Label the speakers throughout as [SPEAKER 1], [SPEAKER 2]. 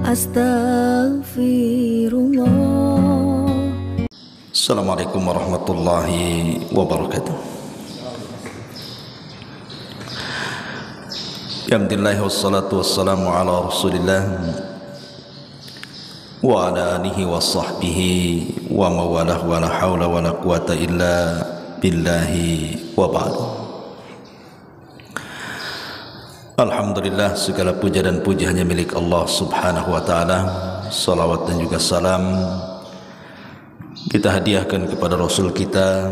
[SPEAKER 1] Astaghfirullah.
[SPEAKER 2] Assalamualaikum warahmatullahi wabarakatuh. Alhamdulillah wassalatu wassalamu ala rasulillah wa ala alihi wa sahbihi wa mawalah wa la hawla wa la quwata illa billahi wa ba'du. Alhamdulillah, segala puja dan puji hanya milik Allah subhanahu wa ta'ala. Salawat dan juga salam kita hadiahkan kepada Rasul kita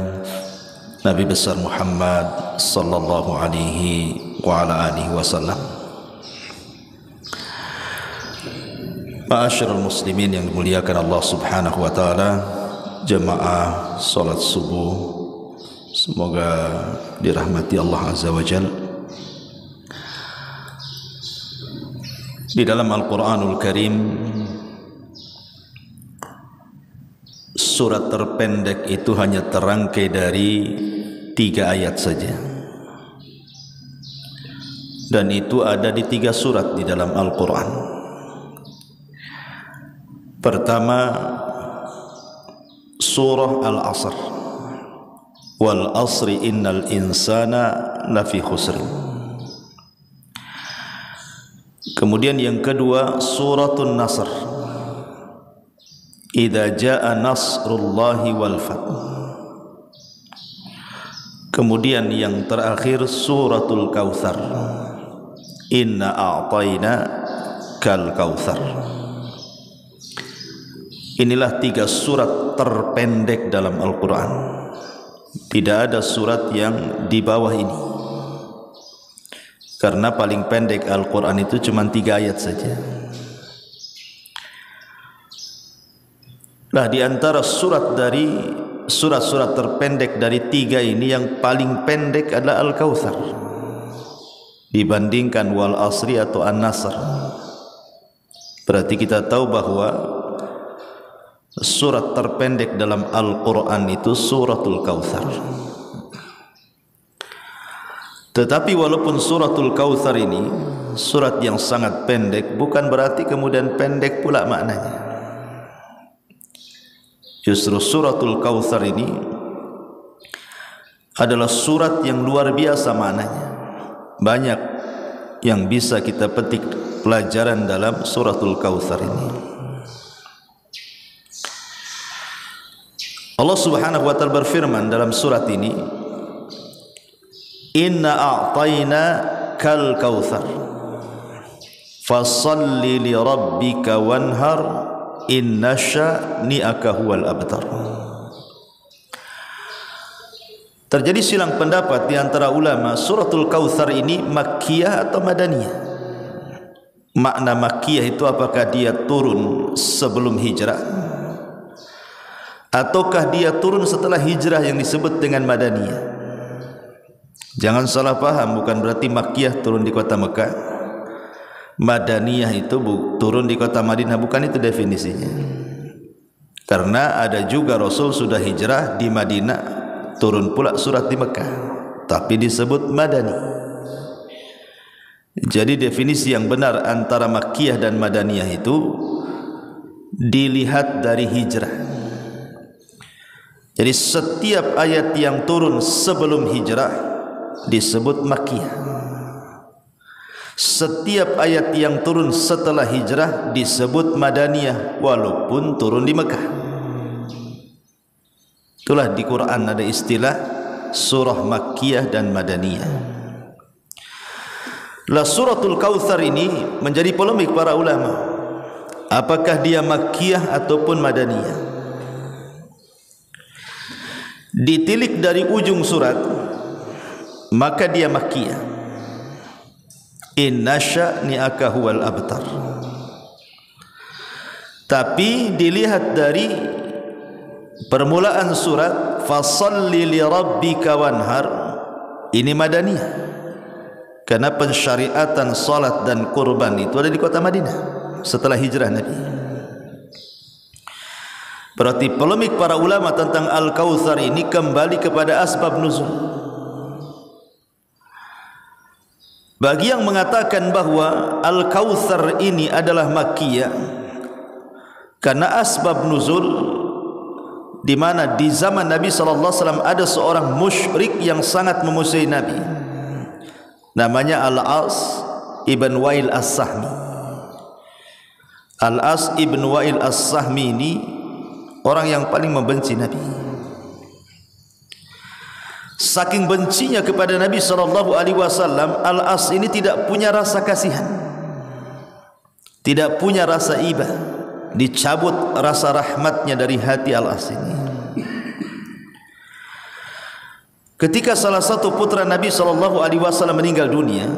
[SPEAKER 2] Nabi besar Muhammad sallallahu alaihi wa ala alihi wasallam. Ma'asyiral muslimin yang dimuliakan Allah subhanahu wa ta'ala, jemaah salat subuh, semoga dirahmati Allah azza wa jalla. Di dalam Al-Quranul Karim, surat terpendek itu hanya terangkai dari 3 ayat saja, dan itu ada di 3 surat di dalam Al-Quran. Pertama, surah Al-Asr, wal asri innal insana lafi khusr. Kemudian yang kedua, suratul Nasr, idza jaa nasrullahi wal fath. Kemudian yang terakhir, suratul Kautsar, inna a'tayna kal kautsar. Inilah 3 surat terpendek dalam Al-Quran. Tidak ada surat yang di bawah ini, karena paling pendek Al-Quran itu cuma 3 ayat saja. Nah, di antara surat-surat terpendek dari 3 ini, yang paling pendek adalah Al-Kautsar dibandingkan wal asri atau An-Nasr. Berarti kita tahu bahwa surat terpendek dalam Al-Quran itu suratul Kautsar. Tetapi walaupun suratul Kautsar ini surat yang sangat pendek, bukan berarti kemudian pendek pula maknanya. Justru suratul Kautsar ini adalah surat yang luar biasa maknanya. Banyak yang bisa kita petik pelajaran dalam suratul Kautsar ini. Allah subhanahu wa ta'ala berfirman dalam surat ini, inna a'tayna kal kautsar fasalli li rabbika wanhar inna sya'ni'aka huwal abtar. Terjadi silang pendapat di antara ulama, suratul Kautsar ini makkiyah atau madaniyah. Makna makkiyah itu apakah dia turun sebelum hijrah, ataukah dia turun setelah hijrah yang disebut dengan madaniyah. Jangan salah paham, bukan berarti makkiyah turun di kota Mekah, madaniyah itu turun di kota Madinah, bukan itu definisinya. Karena ada juga Rasul sudah hijrah di Madinah, turun pula surat di Mekah, tapi disebut madani. Jadi definisi yang benar antara makkiyah dan madaniyah itu dilihat dari hijrah. Jadi setiap ayat yang turun sebelum hijrah disebut makkiyah. Setiap ayat yang turun setelah hijrah disebut madaniyah, walaupun turun di Mekah. Itulah di Quran ada istilah surah makkiyah dan madaniyah. La suratul Kautsar ini menjadi polemik para ulama, apakah dia makkiyah ataupun madaniyah. Ditilik dari ujung surat, maka dia makkiyah. Inna sya'ni'aka huwal abtar. Tapi dilihat dari permulaan surat, fasalli li rabbika wanhar, ini madaniyah, karena pensyariatan salat dan kurban itu ada di kota Madinah setelah hijrah Nabi. Berarti polemik para ulama tentang Al-Kautsar ini kembali kepada asbab nuzul. Bagi yang mengatakan bahwa Al-Kautsar ini adalah Makkiyah, karena asbab nuzul di mana di zaman Nabi sallallahu alaihi wasallam ada seorang musyrik yang sangat memusuhi Nabi, namanya Al-As ibn Wa'il As-Sahmi. Al-As ibn Wa'il As-Sahmi ini orang yang paling membenci Nabi. Saking bencinya kepada Nabi sallallahu alaihi wasallam, Al-As ini tidak punya rasa kasihan, tidak punya rasa iba, dicabut rasa rahmatnya dari hati Al-As ini. Ketika salah satu putra Nabi sallallahu alaihi wasallam meninggal dunia,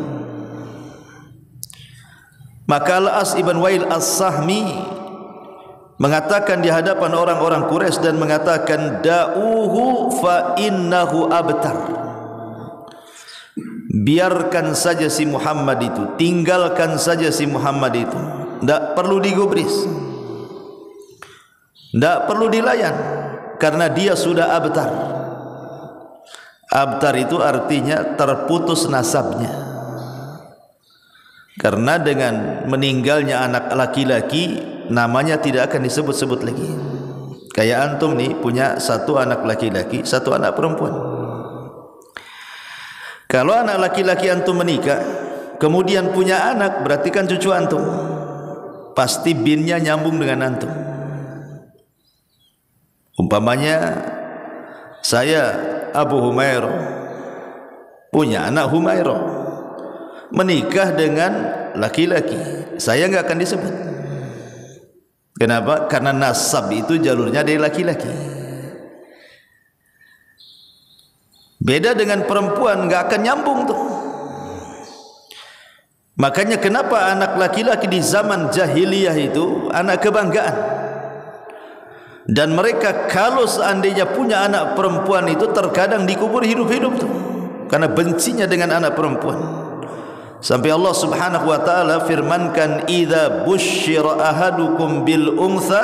[SPEAKER 2] maka Al-As ibn Wa'il As-Sahmi mengatakan di hadapan orang-orang Quraisy dan mengatakan, da'uhu fa innahu abtar. Biarkan saja si Muhammad itu, tinggalkan saja si Muhammad itu, tidak perlu digubris, tidak perlu dilayan, karena dia sudah abtar. Abtar itu artinya terputus nasabnya, karena dengan meninggalnya anak laki-laki namanya tidak akan disebut-sebut lagi. Kayak antum nih punya satu anak laki-laki, satu anak perempuan. Kalau anak laki-laki antum menikah, kemudian punya anak, berarti kan cucu antum, pasti binnya nyambung dengan antum. Umpamanya saya Abu Humairah punya anak Humairah, menikah dengan laki-laki, saya enggak akan disebut. Kenapa? Karena nasab itu jalurnya dari laki-laki. Beda dengan perempuan, enggak akan nyambung tuh. Makanya kenapa anak laki-laki di zaman jahiliyah itu anak kebanggaan, dan mereka kalau seandainya punya anak perempuan itu terkadang dikubur hidup-hidup tuh, karena bencinya dengan anak perempuan. Sampai Allah Subhanahu wa taala firmankan, idza busyira ahadukum bil untha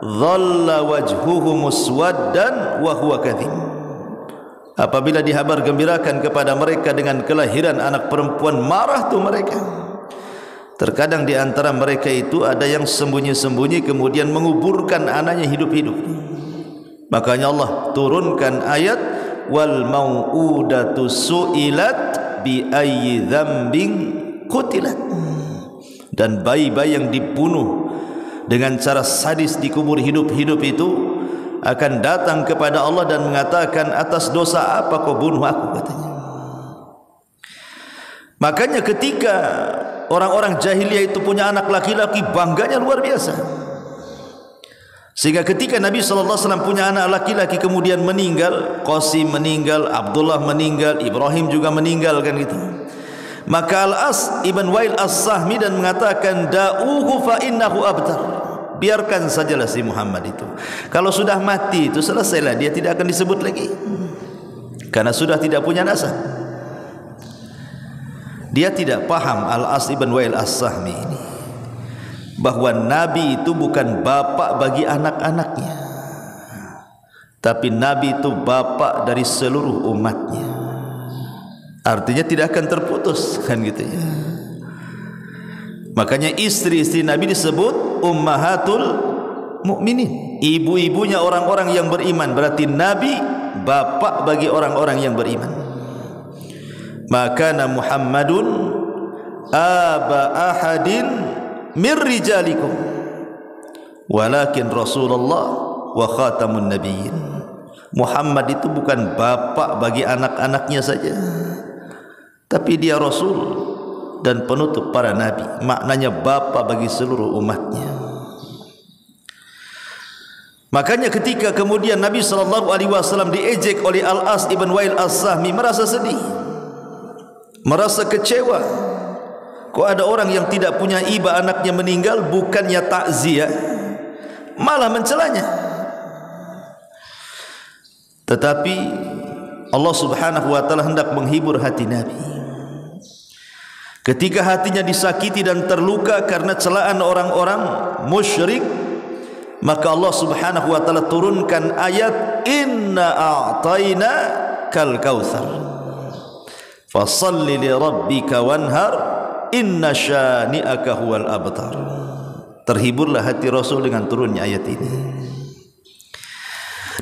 [SPEAKER 2] dhalla wajhuhu muswaddan wa huwa kadhib. Apabila dihabar gembirakan kepada mereka dengan kelahiran anak perempuan, marah tuh mereka. Terkadang di antara mereka itu ada yang sembunyi-sembunyi kemudian menguburkan anaknya hidup-hidup. Makanya Allah turunkan ayat, wal mau'udatu su'ilat bi ayyi dzambin qutilat. Dan bayi-bayi yang dibunuh dengan cara sadis dikubur hidup-hidup itu akan datang kepada Allah dan mengatakan, atas dosa apa kau bunuh aku, katanya. Makanya ketika orang-orang jahiliyah itu punya anak laki-laki, bangganya luar biasa. Sehingga ketika Nabi SAW punya anak laki-laki kemudian meninggal, Qasim meninggal, Abdullah meninggal, Ibrahim juga meninggal, kan gitu. Maka Al-As ibn Wa'il As-Sahmi dan mengatakan, da'uhu fa innahu abtar. Biarkan sajalah si Muhammad itu. Kalau sudah mati itu selesailah, dia tidak akan disebut lagi, karena sudah tidak punya nasab. Dia tidak paham Al-As ibn Wa'il As-Sahmi ini, bahwa Nabi itu bukan bapak bagi anak-anaknya, tapi Nabi itu bapak dari seluruh umatnya. Artinya tidak akan terputus, kan gitu ya. Makanya istri-istri Nabi disebut ummahatul mukminin, ibu-ibunya orang-orang yang beriman. Berarti Nabi bapak bagi orang-orang yang beriman. Maka Muhammadun aba ahadin min rijalikum walakin Rasulullah wa khatamun nabiyyin. Muhammad itu bukan bapak bagi anak-anaknya saja, tapi dia Rasul dan penutup para nabi. Maknanya bapak bagi seluruh umatnya. Makanya ketika kemudian Nabi SAW diejek oleh Al-As ibn Wa'il As-Sahmi, merasa sedih, merasa kecewa. Kok ada orang yang tidak punya iba anaknya meninggal, bukannya takziah malah mencelanya. Tetapi Allah Subhanahu wa taala hendak menghibur hati Nabi. Ketika hatinya disakiti dan terluka karena celaan orang-orang musyrik, maka Allah Subhanahu wa taala turunkan ayat, inna a'tayna kal kautsar Fashalli li rabbika wanhar inna syani'aka huwal abtar. Terhiburlah hati Rasul dengan turunnya ayat ini.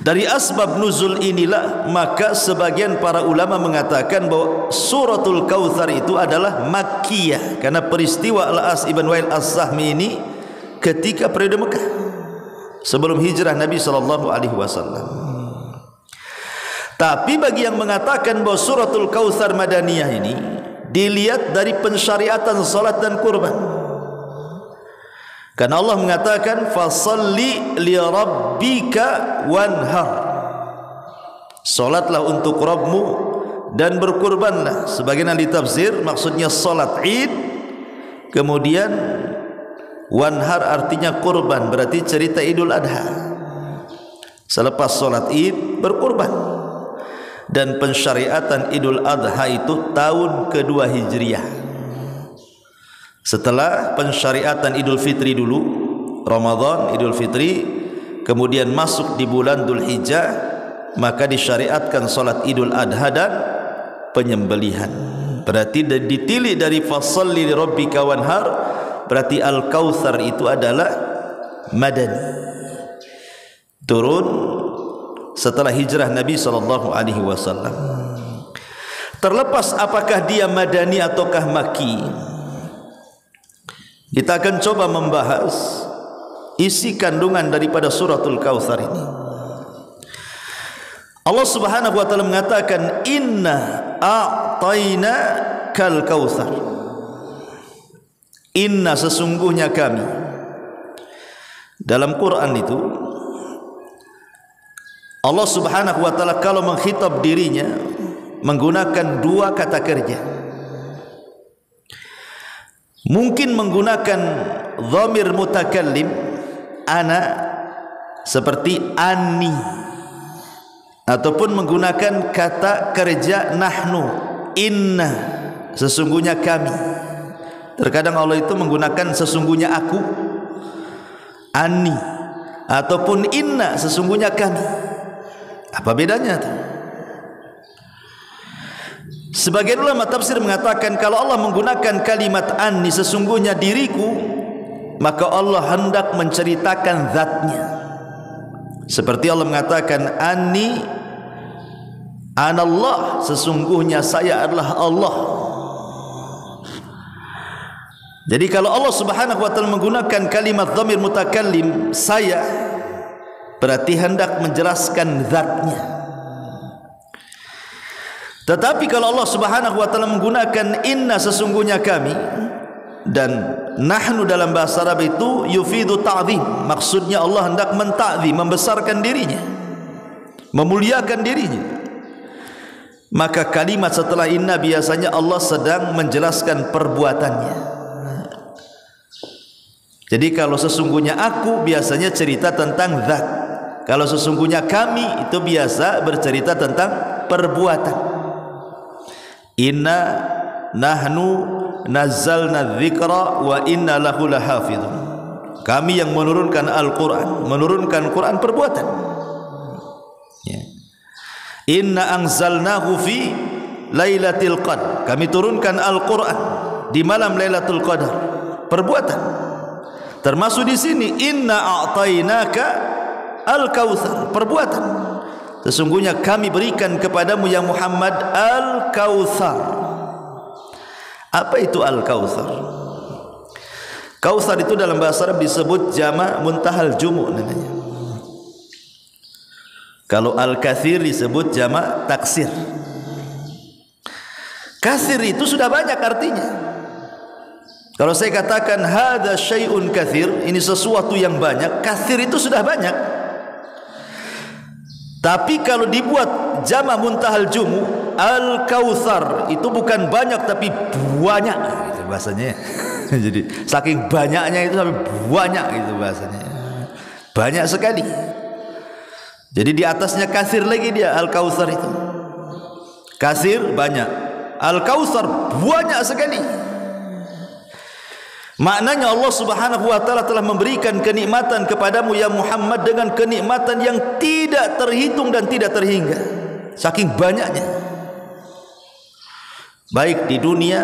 [SPEAKER 2] Dari asbab nuzul inilah maka sebagian para ulama mengatakan bahwa suratul Kautsar itu adalah Makkiyah, karena peristiwa Al-As ibn Wa'il As-Sahmi ini ketika periode Mekah sebelum hijrah Nabi SAW. Tapi bagi yang mengatakan bahwa suratul Kautsar Madaniyah ini dilihat dari pensyariatan salat dan kurban. Karena Allah mengatakan fasalli li rabbika wanhar. Salatlah untuk Rabbmu dan berkurbanlah. Sebagian ahli tafsir maksudnya salat Id, kemudian wanhar artinya kurban, berarti cerita Idul Adha. Selepas salat Id berkurban. Dan pensyariatan Idul Adha itu tahun kedua Hijriah. Setelah pensyariatan Idul Fitri dulu, Ramadan, Idul Fitri, kemudian masuk di bulan Dzul Hijjah, maka disyariatkan salat Idul Adha dan penyembelihan. Berarti ditilik dari fashalli li rabbika wanhar, berarti Al-Kautsar itu adalah Madani. Turun setelah hijrah Nabi SAW. Terlepas apakah dia Madani ataukah Makki, kita akan coba membahas isi kandungan daripada suratul Kautsar ini. Allah Subhanahu wa taala mengatakan inna a'tayna kal kautsar. Inna sesungguhnya kami. Dalam Quran itu Allah Subhanahu wa taala kalau mengkhitab dirinya menggunakan dua kata kerja. Mungkin menggunakan dhamir mutakallim ana seperti ani, ataupun menggunakan kata kerja nahnu inna sesungguhnya kami. Terkadang Allah itu menggunakan sesungguhnya aku ani, ataupun inna sesungguhnya kami. Apa bedanya itu? Sebagian ulama tafsir mengatakan kalau Allah menggunakan kalimat anni sesungguhnya diriku, maka Allah hendak menceritakan zatnya. Seperti Allah mengatakan anni anallah, sesungguhnya saya adalah Allah. Jadi kalau Allah Subhanahu wa taala menggunakan kalimat dhamir mutakallim saya, berarti hendak menjelaskan zatnya. Tetapi kalau Allah Subhanahu wa taala menggunakan inna sesungguhnya kami dan nahnu dalam bahasa Arab itu yufidu ta'zim, maksudnya Allah hendak mentakzim, membesarkan dirinya, memuliakan dirinya. Maka kalimat setelah inna biasanya Allah sedang menjelaskan perbuatannya. Jadi kalau sesungguhnya aku biasanya cerita tentang zat. Kalau sesungguhnya kami itu biasa bercerita tentang perbuatan. Inna nahnu nazzalna dzikra wa inna lahu lahafizun. Kami yang menurunkan Al-Quran. Menurunkan Quran perbuatan ya. Inna anzalnahu fi lailatul qadar. Kami turunkan Al-Quran di malam Lailatul Qadar. Perbuatan. Termasuk di sini inna a'tainaka al-kautsar. Perbuatan. Sesungguhnya kami berikan kepadamu ya Muhammad Al-Kautsar. Apa itu Al-Kautsar? Kautsar itu dalam bahasa Arab disebut jama' muntahal jumu' namanya. Kalau Al-Katsir disebut jama' taksir. Katsir itu sudah banyak artinya. Kalau saya katakan hadza syai'un katsir, ini sesuatu yang banyak, katsir itu sudah banyak. Tapi kalau dibuat jama' muntahal jumu, Al-Kautsar itu bukan banyak tapi banyak gitu bahasanya. Jadi saking banyaknya itu sampai banyak gitu bahasanya. Banyak sekali. Jadi di atasnya kasir lagi dia Al-Kautsar itu. Kasir banyak, Al-Kautsar banyak sekali. Maknanya Allah Subhanahu wa taala telah memberikan kenikmatan kepadamu ya Muhammad dengan kenikmatan yang tidak terhitung dan tidak terhingga. Saking banyaknya. baik di dunia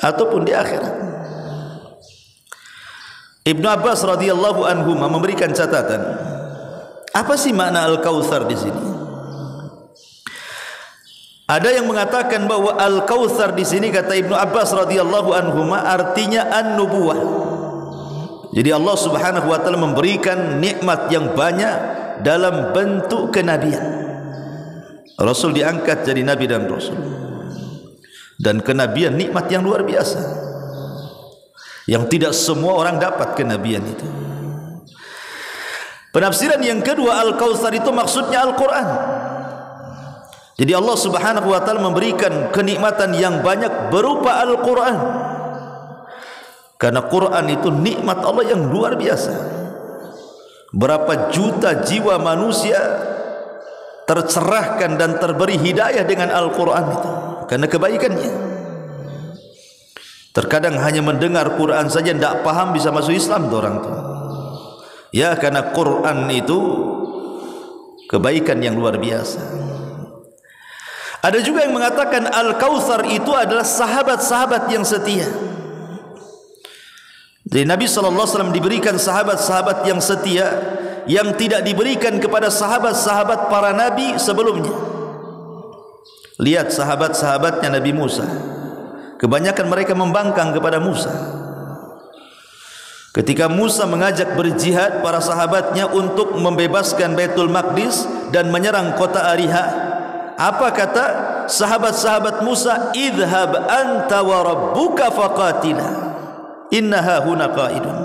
[SPEAKER 2] ataupun di akhirat. Ibnu Abbas radhiyallahu anhu memberikan catatan, apa sih makna Al-Kautsar di sini? Ada yang mengatakan bahwa Al-Kautsar di sini, kata Ibnu Abbas radhiyallahu anhuma, artinya an-nubuwah. Jadi Allah Subhanahu wa taala memberikan nikmat yang banyak dalam bentuk kenabian. Rasul diangkat jadi nabi dan rasul. Dan kenabian nikmat yang luar biasa, yang tidak semua orang dapat kenabian itu. Penafsiran yang kedua, Al-Kautsar itu maksudnya Al-Quran. Jadi Allah Subhanahu wa taala memberikan kenikmatan yang banyak berupa Al-Quran. Karena Quran itu nikmat Allah yang luar biasa. Berapa juta jiwa manusia tercerahkan dan terberi hidayah dengan Al-Quran itu karena kebaikannya. Terkadang hanya mendengar Quran saja tidak paham bisa masuk Islam tuh orang tuh. Ya, karena Quran itu kebaikan yang luar biasa. Ada juga yang mengatakan Al-Kautsar itu adalah sahabat-sahabat yang setia. Jadi Nabi SAW diberikan sahabat-sahabat yang setia, yang tidak diberikan kepada sahabat-sahabat para nabi sebelumnya. Lihat sahabat-sahabatnya Nabi Musa, kebanyakan mereka membangkang kepada Musa. Ketika Musa mengajak berjihad para sahabatnya untuk membebaskan Baitul Maqdis dan menyerang kota Ariha, apa kata sahabat-sahabat Musa? Idhhab anta wa rabbuka faqatila innaha huna qaidun.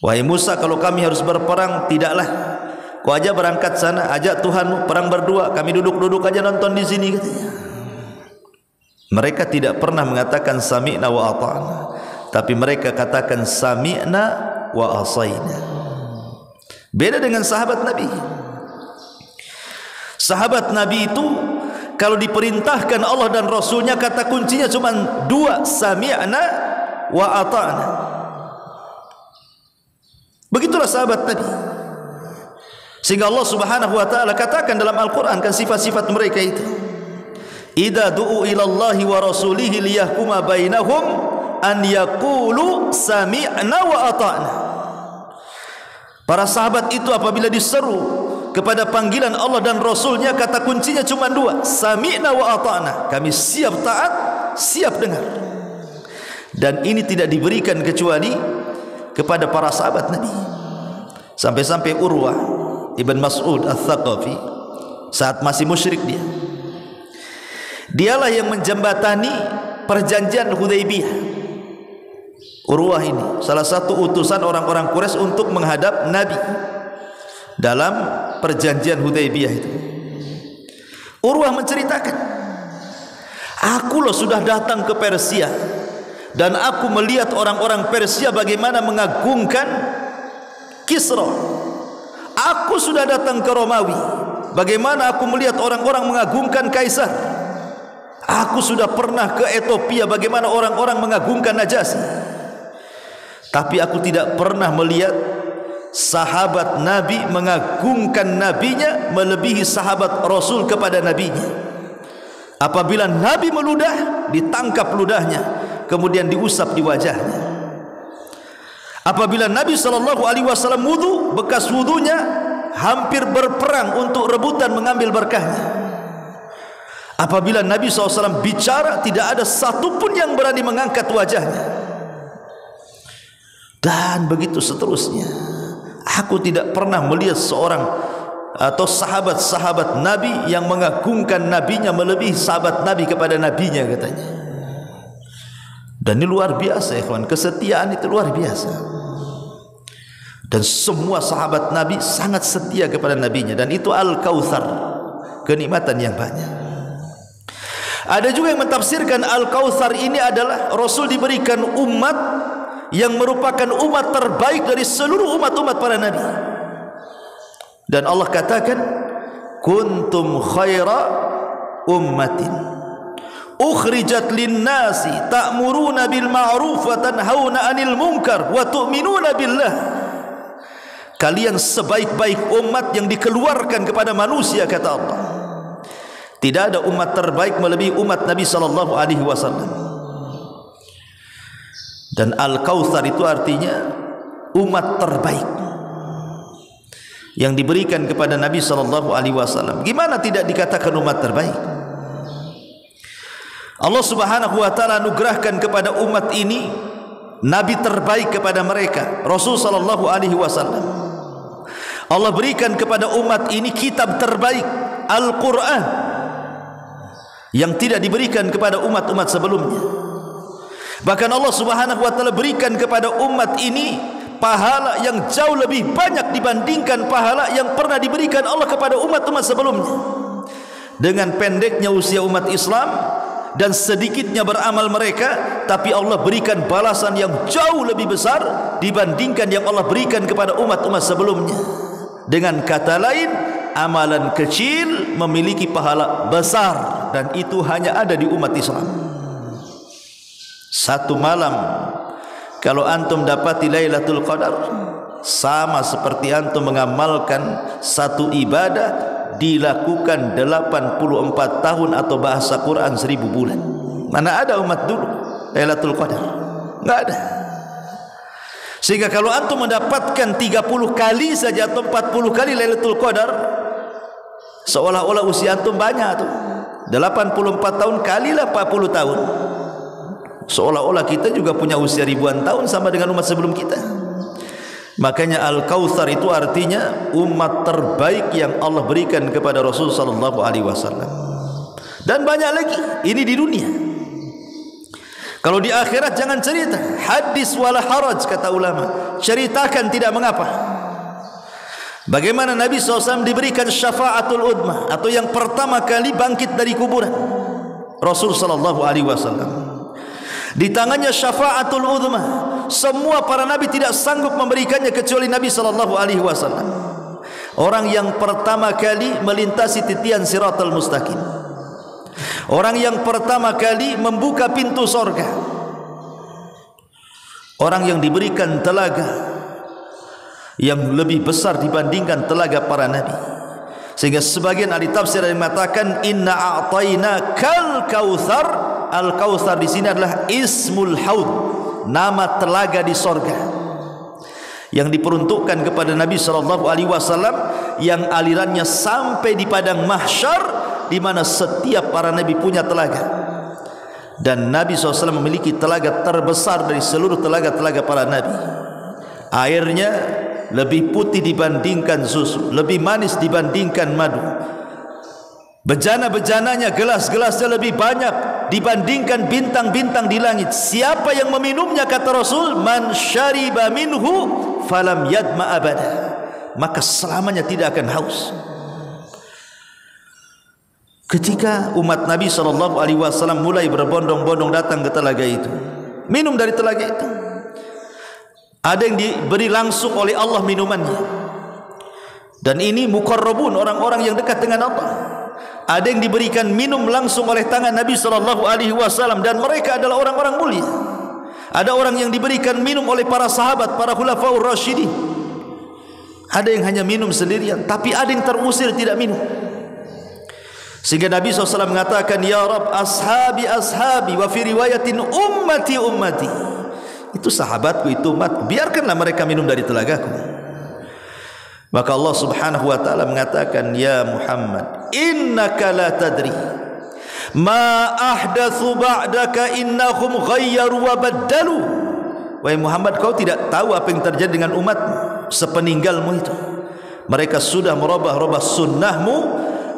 [SPEAKER 2] Wahai Musa, kalau kami harus berperang, tidaklah kau aja berangkat sana, ajak Tuhanmu perang berdua, kami duduk-duduk aja nonton di sini, katanya. Mereka tidak pernah mengatakan sami'na wa ata'na, tapi mereka katakan sami'na wa asayna. Beda dengan sahabat Nabi. Sahabat Nabi itu kalau diperintahkan Allah dan Rasulnya, kata kuncinya cuma dua, sami'na wa ata'na. Begitulah sahabat Nabi. Sehingga Allah Subhanahu wa taala katakan dalam Al-Quran kan sifat-sifat mereka itu, idza du'u ila Allahi wa rasulihi liyahkuma bainahum an yaqulu sami'na wa ata'na. Para sahabat itu apabila diseru kepada panggilan Allah dan Rasulnya, kata kuncinya cuma dua, sami'na wa ata'na. Kami siap taat, siap dengar. Dan ini tidak diberikan kecuali kepada para sahabat Nabi. Sampai-sampai Urwah Ibn Mas'ud Al-Thaqafi, saat masih musyrik dialah yang menjembatani perjanjian Hudaybiyah. Urwah ini salah satu utusan orang-orang Quraisy untuk menghadap Nabi dalam perjanjian Hudaybiyah itu. Urwah menceritakan, aku loh sudah datang ke Persia dan aku melihat orang-orang Persia bagaimana mengagungkan Kisra. Aku sudah datang ke Romawi, bagaimana aku melihat orang-orang mengagungkan Kaisar. Aku sudah pernah ke Ethiopia, bagaimana orang-orang mengagungkan Najasyi. Tapi aku tidak pernah melihat sahabat Nabi mengagungkan nabinya melebihi sahabat Rasul kepada nabinya. Apabila Nabi meludah, ditangkap ludahnya, kemudian diusap di wajahnya. Apabila Nabi SAW wudu, bekas wudunya hampir berperang untuk rebutan mengambil berkahnya. Apabila Nabi SAW bicara, tidak ada satupun yang berani mengangkat wajahnya. Dan begitu seterusnya. Aku tidak pernah melihat seorang atau sahabat-sahabat Nabi yang mengagungkan nabinya melebihi sahabat Nabi kepada nabinya, katanya. Dan ini luar biasa, ikhwan. Kesetiaan itu luar biasa. Dan semua sahabat Nabi sangat setia kepada nabinya, dan itu Al-Kautsar, kenikmatan yang banyak. Ada juga yang mentafsirkan Al-Kautsar ini adalah Rasul diberikan umat yang merupakan umat terbaik dari seluruh umat-umat para nabi. Dan Allah katakan, kuntum khaira ummatin ukhrijat linnasi ta'muruna bil ma'ruf wa tanhauna 'anil munkar wa tu'minuna billah. Kalian sebaik-baik umat yang dikeluarkan kepada manusia, kata Allah. Tidak ada umat terbaik melebihi umat Nabi sallallahu alaihi wasallam. Dan Al-Kautsar itu artinya umat terbaik yang diberikan kepada Nabi sallallahu alaihi wasallam. Gimana tidak dikatakan umat terbaik? Allah Subhanahu wa taala anugerahkan kepada umat ini nabi terbaik kepada mereka, Rasul sallallahu alaihi wasallam. Allah berikan kepada umat ini kitab terbaik, Al-Qur'an, yang tidak diberikan kepada umat-umat sebelumnya. Bahkan Allah Subhanahu wa taala berikan kepada umat ini pahala yang jauh lebih banyak dibandingkan pahala yang pernah diberikan Allah kepada umat-umat sebelumnya. Dengan pendeknya usia umat Islam dan sedikitnya beramal mereka, tapi Allah berikan balasan yang jauh lebih besar dibandingkan yang Allah berikan kepada umat-umat sebelumnya. Dengan kata lain, amalan kecil memiliki pahala besar, dan itu hanya ada di umat Islam. Satu malam kalau antum dapati Lailatul Qadar, sama seperti antum mengamalkan satu ibadah dilakukan 84 tahun atau bahasa Quran 1000 bulan. Mana ada umat dulu Lailatul Qadar? Enggak ada. Sehingga kalau antum mendapatkan 30 kali saja atau 40 kali Lailatul Qadar, seolah-olah usia antum banyak tuh. 84 tahun kalilah 40 tahun. Seolah-olah kita juga punya usia ribuan tahun sama dengan umat sebelum kita. Makanya Al-Kautsar itu artinya umat terbaik yang Allah berikan kepada Rasul sallallahu alaihi wasallam. Dan banyak lagi, ini di dunia. Kalau di akhirat jangan cerita, hadis wala haraj kata ulama, ceritakan tidak mengapa. Bagaimana Nabi SAW diberikan syafaatul udmah, atau yang pertama kali bangkit dari kuburan, Rasul sallallahu alaihi wasallam. Di tangannya syafaatul udhmah. Semua para nabi tidak sanggup memberikannya kecuali Nabi sallallahu alaihi wasallam. Orang yang pertama kali melintasi titian siratal mustaqim. Orang yang pertama kali membuka pintu sorga. Orang yang diberikan telaga yang lebih besar dibandingkan telaga para nabi. Sehingga sebagian ahli tafsir yang mengatakan inna a'tayna kal kautsar. Al-Kautsar di sini adalah ismul haud, nama telaga di sorga yang diperuntukkan kepada Nabi sallallahu alaihi wasallam, yang alirannya sampai di padang mahsyar, di mana setiap para nabi punya telaga. Dan Nabi SAW memiliki telaga terbesar dari seluruh telaga-telaga para nabi. Airnya lebih putih dibandingkan susu, lebih manis dibandingkan madu. Bejana-bejananya, gelas-gelasnya lebih banyak dibandingkan bintang-bintang di langit. Siapa yang meminumnya, kata Rasul, man syariba minhu falam yadma abada, maka selamanya tidak akan haus. Ketika umat Nabi SAW mulai berbondong-bondong datang ke telaga itu, minum dari telaga itu, ada yang diberi langsung oleh Allah minumannya, dan ini muqarrabun, orang-orang yang dekat dengan Allah. Ada yang diberikan minum langsung oleh tangan Nabi sallallahu alaihi wasallam, dan mereka adalah orang-orang mulia. Ada orang yang diberikan minum oleh para sahabat, para khulafaur rasyidin. Ada yang hanya minum sendirian, tapi ada yang terusir tidak minum. Sehingga Nabi SAW mengatakan, ya Rabb, ashabi ashabi, wa fi riwayatin ummati ummati. Itu sahabatku, itu umatku, biarkanlah mereka minum dari telagaku. Maka Allah Subhanahu wa taala mengatakan, ya Muhammad, innaka la tadri ma ahdatsu ba'daka innahum ghayyaru wa baddalu. Wahai Muhammad, kau tidak tahu apa yang terjadi dengan umatmu sepeninggalmu itu. Mereka sudah merubah-rubah sunnahmu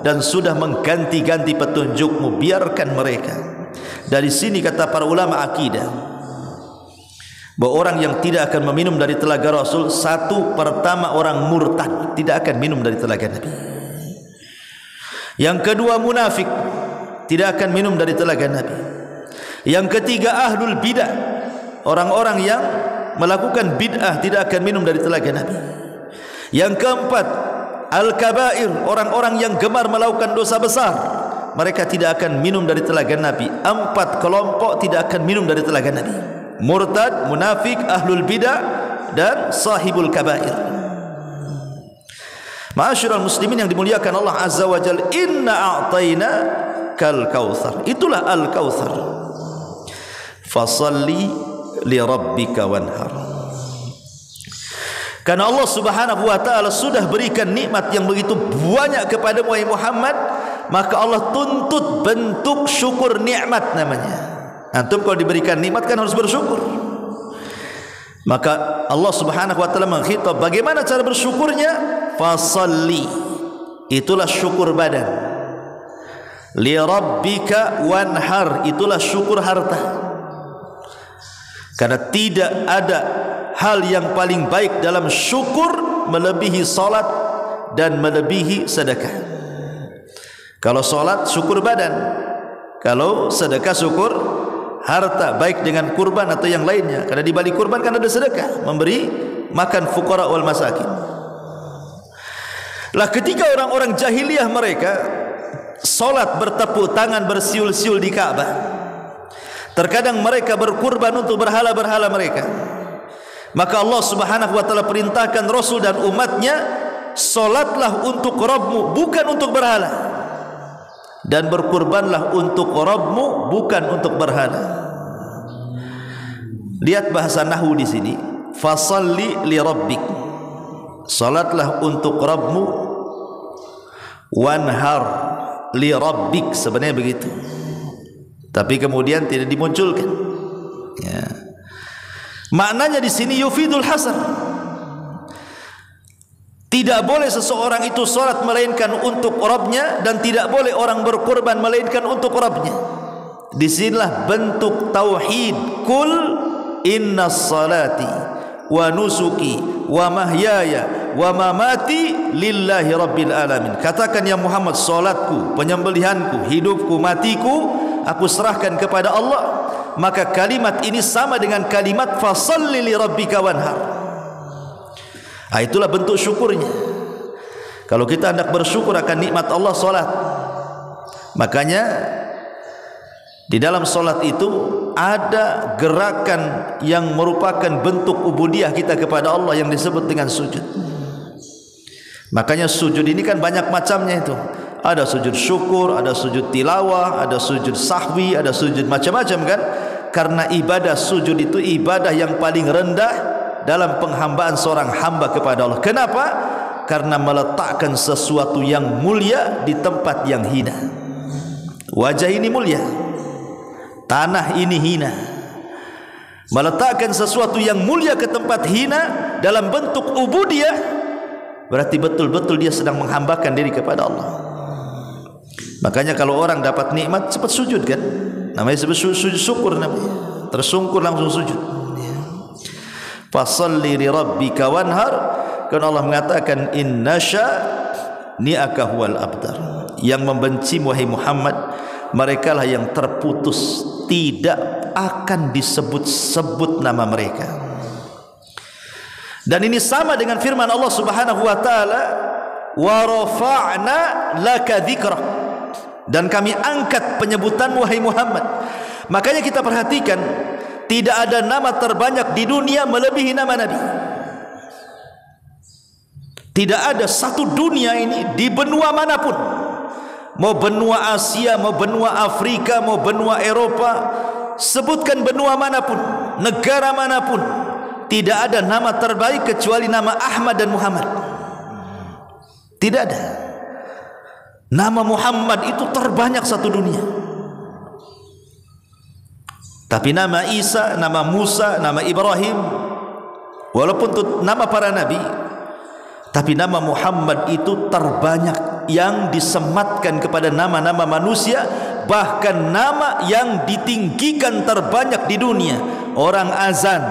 [SPEAKER 2] dan sudah mengganti-ganti petunjukmu. Biarkan mereka. Dari sini kata para ulama akidah, bahwa orang yang tidak akan meminum dari telaga Rasul, satu, pertama orang murtad, tidak akan minum dari telaga Nabi. Yang kedua munafik, tidak akan minum dari telaga Nabi. Yang ketiga ahlul bid'ah, orang-orang yang melakukan bid'ah tidak akan minum dari telaga Nabi. Yang keempat al-kabair, orang-orang yang gemar melakukan dosa besar, mereka tidak akan minum dari telaga Nabi. 4 kelompok tidak akan minum dari telaga Nabi: murtad, munafik, ahlul bidah, dan sahibul kabair. Ma'asyiral muslimin yang dimuliakan Allah Azza wa Jalla, inna a'tayna kal kautsar. Itulah al kautsar. Fasalli li rabbika wanhar. Karena Allah Subhanahu wa taala sudah berikan nikmat yang begitu banyak kepada wahai Muhammad, maka Allah tuntut bentuk syukur nikmat namanya. Antum kalau diberikan nikmat kan harus bersyukur. Maka Allah Subhanahu wa taala mengkhitab bagaimana cara bersyukurnya? Fasalli, itulah syukur badan. Li rabbika wanhar, itulah syukur harta. Karena tidak ada hal yang paling baik dalam syukur melebihi salat dan melebihi sedekah. Kalau salat syukur badan, kalau sedekah syukur harta, baik dengan kurban atau yang lainnya. Karena di balik kurban kan ada sedekah, memberi makan fuqara wal masakin. Lah ketika orang-orang jahiliyah mereka salat bertepuk tangan bersiul-siul di Ka'bah, terkadang mereka berkurban untuk berhala-berhala mereka, maka Allah Subhanahu wa taala perintahkan Rasul dan umatnya, salatlah untuk Rabbmu bukan untuk berhala, dan berkurbanlah untuk Rabbmu bukan untuk berhala. Lihat bahasa nahwu di sini, fasalli li rabbik, salatlah untuk Rabbmu, wanhar li rabbik, sebenarnya begitu, tapi kemudian tidak dimunculkan. Ya. Maknanya di sini yufidul hasar. Tidak boleh seseorang itu salat melainkan untuk Rabbnya, dan tidak boleh orang berkorban melainkan untuk Rabbnya. Disinilah bentuk tauhid. Kul inna salati wa nusuki wa mahyaya wa mamati lillahi rabbil alamin. Katakan ya Muhammad, salatku, penyembelihanku, hidupku, matiku aku serahkan kepada Allah. Maka kalimat ini sama dengan kalimat fasalli li rabbika wanhar. Itulah bentuk syukurnya. Kalau kita hendak bersyukur akan nikmat Allah salat, makanya di dalam salat itu ada gerakan yang merupakan bentuk ubudiyah kita kepada Allah yang disebut dengan sujud. Makanya sujud ini kan banyak macamnya itu. Ada sujud syukur, ada sujud tilawah, ada sujud sahwi, ada sujud macam-macam kan. Karena ibadah sujud itu ibadah yang paling rendah dalam penghambaan seorang hamba kepada Allah. Kenapa? Karena meletakkan sesuatu yang mulia di tempat yang hina. Wajah ini mulia, tanah ini hina. Meletakkan sesuatu yang mulia ke tempat hina dalam bentuk ubudiyah, berarti betul-betul dia sedang menghambakan diri kepada Allah. Makanya kalau orang dapat nikmat cepat sujud kan, namanya sujud syukur namanya. Tersungkur langsung sujud. Fasalli li rabbika wanhar. Karena Allah mengatakan inna syani'aka huwal abtar. Yang membenci wahai Muhammad, merekalah yang terputus, tidak akan disebut-sebut nama mereka. Dan ini sama dengan firman Allah Subhanahu wa taala, wa rafa'na laka dzikrak, dan kami angkat penyebutan wahai Muhammad. Makanya kita perhatikan, tidak ada nama terbanyak di dunia melebihi nama Nabi. Tidak ada satu dunia ini di benua manapun, mau benua Asia, mau benua Afrika, mau benua Eropa, sebutkan benua manapun, negara manapun, tidak ada nama terbaik kecuali nama Ahmad dan Muhammad. Tidak ada. Nama Muhammad itu terbanyak satu dunia. Tapi nama Isa, nama Musa, nama Ibrahim, walaupun itu nama para nabi, tapi nama Muhammad itu terbanyak yang disematkan kepada nama-nama manusia. Bahkan nama yang ditinggikan terbanyak di dunia. Orang azan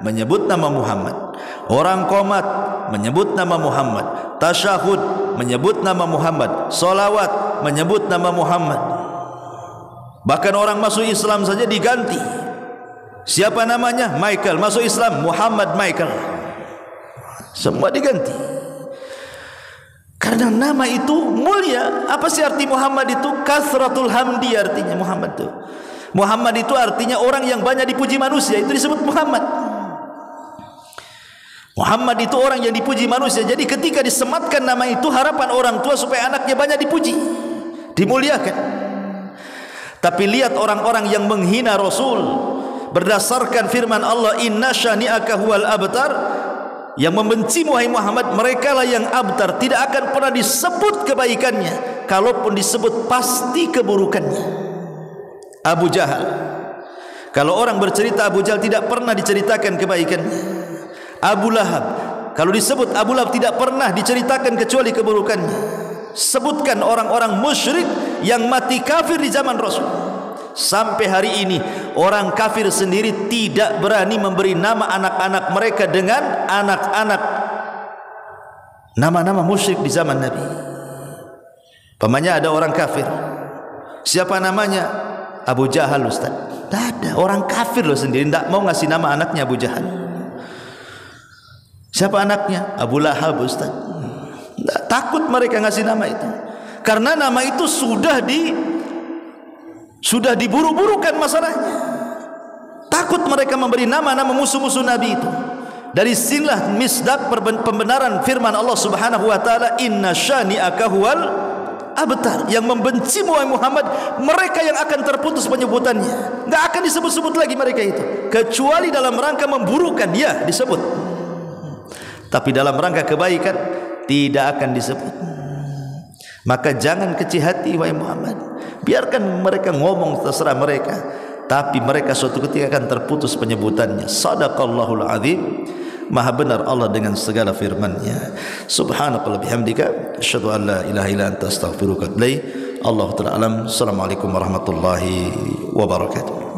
[SPEAKER 2] menyebut nama Muhammad, orang qomat menyebut nama Muhammad, tasyahud menyebut nama Muhammad, salawat menyebut nama Muhammad. Bahkan orang masuk Islam saja diganti. Siapa namanya? Michael. Masuk Islam Muhammad Michael. Semua diganti. Karena nama itu mulia. Apa sih arti Muhammad itu? Kasratul hamdi artinya Muhammad itu. Muhammad itu artinya orang yang banyak dipuji manusia. Itu disebut Muhammad. Muhammad itu orang yang dipuji manusia. Jadi ketika disematkan nama itu, harapan orang tua supaya anaknya banyak dipuji, dimuliakan. Tapi lihat orang-orang yang menghina Rasul berdasarkan firman Allah, inna syani'aka huwal abtar, yang membenci wahai Muhammad, mereka lah yang abtar, tidak akan pernah disebut kebaikannya, kalaupun disebut pasti keburukannya. Abu Jahal, kalau orang bercerita Abu Jahal tidak pernah diceritakan kebaikannya. Abu Lahab, kalau disebut Abu Lahab tidak pernah diceritakan kecuali keburukannya. Sebutkan orang-orang musyrik yang mati kafir di zaman Rasul. Sampai hari ini orang kafir sendiri tidak berani memberi nama anak-anak mereka dengan anak-anak nama-nama musyrik di zaman Nabi. Pamannya ada orang kafir, siapa namanya? Abu Jahal, Ustaz. Tidak ada, orang kafir loh sendiri tidak mau ngasih nama anaknya Abu Jahal. Siapa anaknya? Abu Lahab, Ustaz. Takut mereka ngasih nama itu, karena nama itu sudah diburu-burukan masalahnya. Takut mereka memberi nama-nama musuh-musuh Nabi itu. Dari sinilah misdaq pembenaran firman Allah Subhanahu wa taala, inna syani'aka huwal abtar, yang membenci Muhammad, mereka yang akan terputus penyebutannya. Enggak akan disebut-sebut lagi mereka itu, kecuali dalam rangka memburukan, ya disebut. Tapi dalam rangka kebaikan tidak akan disebut. Maka jangan kecil hati wahai Muhammad, biarkan mereka ngomong terserah mereka, tapi mereka suatu ketika akan terputus penyebutannya. Sadaqallahul azim, maha benar Allah dengan segala firman-Nya. Subhanakallah bihamdika, asyhadu an la ilaha illa anta astaghfiruka wa atubu ilaik. Allahu ta'ala alam. Assalamualaikum warahmatullahi wabarakatuh.